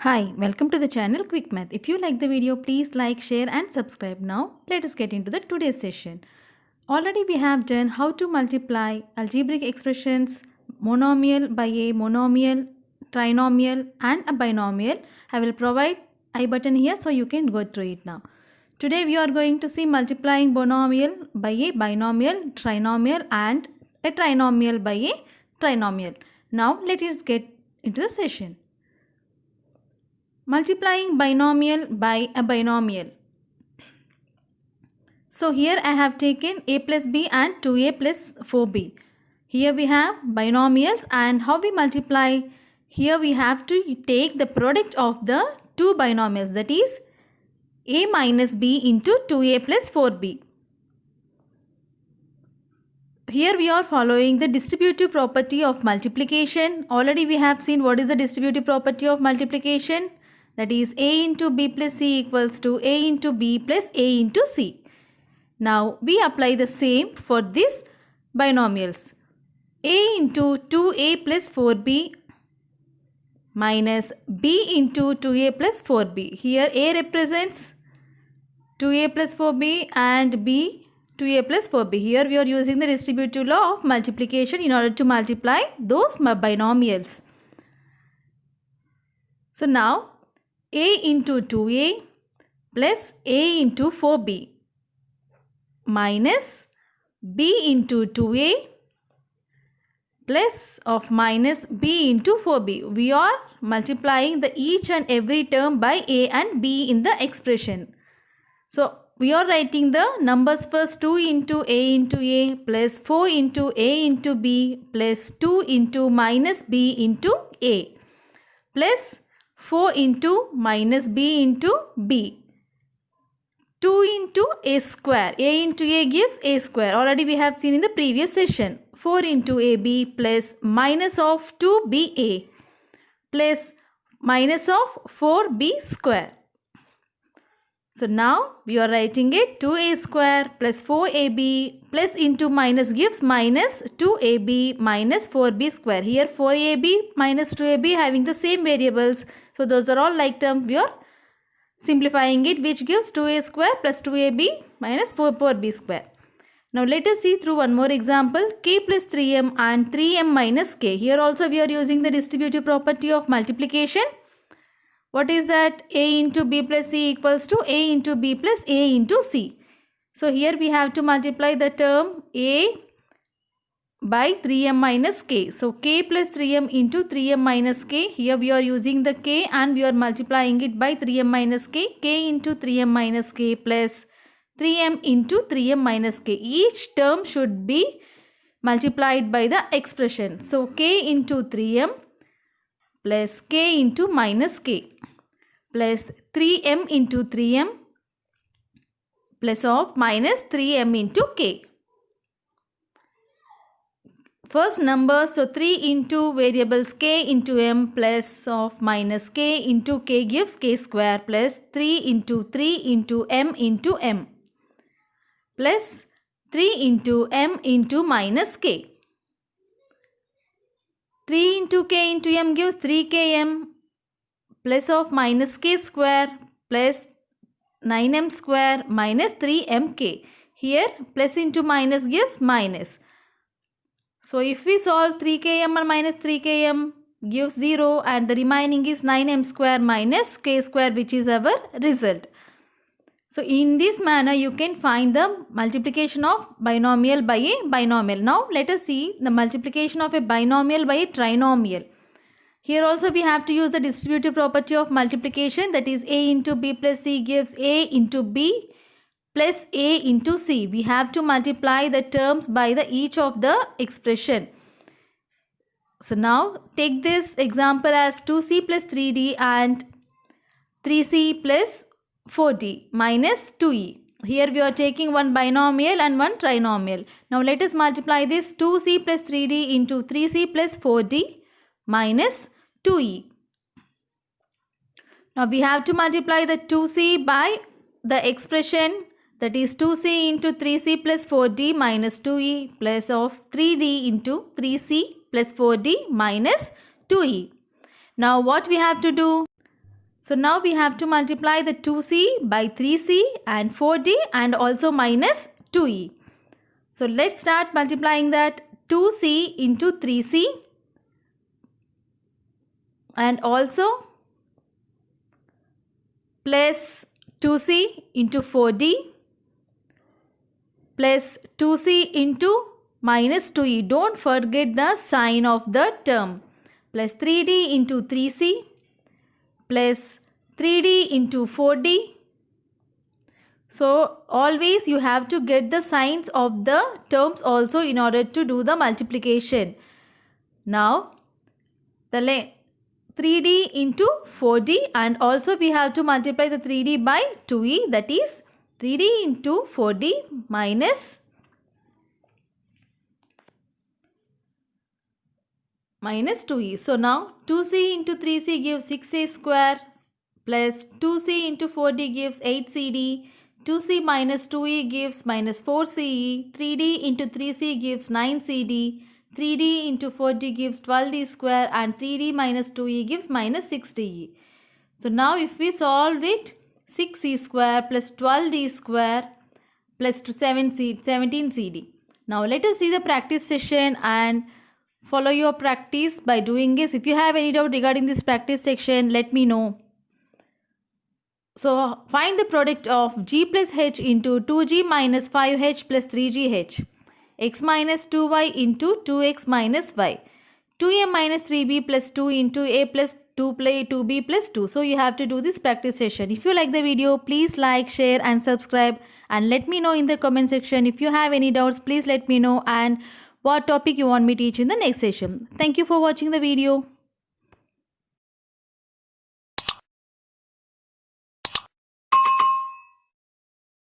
Hi, welcome to the channel Quick Math. If you like the video, please like, share and subscribe. Now, let us get into the today's session. Already we have done how to multiply algebraic expressions monomial by a monomial, trinomial and a binomial. I will provide I button here so you can go through it now. Today we are going to see multiplying monomial by a binomial, trinomial and a trinomial by a trinomial. Now, let us get into the session. Multiplying binomial by a binomial. So here I have taken a plus b and 2a plus 4b. Here we have binomials, and how we multiply? Here we have to take the product of the two binomials, that is a minus b into 2a plus 4b. Here we are following the distributive property of multiplication. Already we have seen what is the distributive property of multiplication. That is a into b plus c equals to a into b plus a into c. Now we apply the same for these binomials. A into 2a plus 4b minus b into 2a plus 4b. Here a represents 2a plus 4b and b 2a plus 4b. Here we are using the distributive law of multiplication in order to multiply those binomials. So now a into 2a plus a into 4b minus b into 2a plus of minus b into 4b. We are multiplying the each and every term by a and b in the expression. So we are writing the numbers first. 2 into a plus 4 into a into b plus 2 into minus b into a plus 4 into minus b into b. 2 into a square. A into a gives a square. Already we have seen in the previous session. 4 into ab plus minus of 2ba plus minus of 4b square. So now we are writing it 2a square plus 4ab plus into minus gives minus 2ab minus 4b square. Here 4ab minus 2ab having the same variables. So those are all like term. We are simplifying it, which gives 2a square plus 2ab minus 4b square. Now let us see through one more example. K plus 3m and 3m minus k. Here also we are using the distributive property of multiplication. What is that? A into b plus c equals to a into b plus a into c. So here we have to multiply the term a by 3m minus k. So k plus 3m into 3m minus k. Here we are using the k and we are multiplying it by 3m minus k. K into 3m minus k plus 3m into 3m minus k. Each term should be multiplied by the expression. So k into 3m plus k into minus k plus 3m into 3m plus of minus 3m into k. First number, so 3 into variables k into m plus of minus k into k gives k square plus 3 into m into m plus 3 into m into minus k. 3 into k into m gives 3km plus of minus k square plus 9m square minus 3mk. Here plus into minus gives minus. So if we solve 3km and minus 3km gives 0 and the remaining is 9m square minus k square, which is our result. So in this manner you can find the multiplication of binomial by a binomial. Now let us see the multiplication of a binomial by a trinomial. Here also we have to use the distributive property of multiplication, that is a into b plus c gives a into b plus a into c. We have to multiply the terms by the each of the expression. So now take this example as 2c plus 3d and 3c plus 4d minus 2e. Here we are taking one binomial and one trinomial. Now let us multiply this 2c plus 3d into 3c plus 4d minus 2e. Now we have to multiply the 2c by the expression, that is 2c into 3c plus 4d minus 2e plus of 3d into 3c plus 4d minus 2e. Now what we have to do? So now we have to multiply the 2c by 3c and 4d and also minus 2e. So let's start multiplying that 2c into 3c and also plus 2c into 4d plus 2c into minus 2e. Don't forget the sign of the term. Plus 3d into 3c plus 3d into 4d. So always you have to get the signs of the terms also in order to do the multiplication. Now the 3d into 4d and also we have to multiply the 3d by 2e, that is 3d into 4d minus 2e. So now 2c into 3c gives 6a square plus 2c into 4d gives 8cd, 2c minus 2e gives minus 4ce, 3d into 3c gives 9cd, 3d into 4d gives 12d square and 3d minus 2e gives minus 6de. So now if we solve it, 6e square plus 12d square plus 17cd. Now let us see the practice session and follow your practice by doing this. If you have any doubt regarding this practice section, let me know. So find the product of g plus h into 2g minus 5h plus 3gh. X minus 2y into 2x minus y. 2a minus 3b plus 2 into a plus 2b plus 2. So you have to do this practice session. If you like the video, please like, share and subscribe and let me know in the comment section. If you have any doubts, please let me know and what topic you want me to teach in the next session. Thank you for watching the video.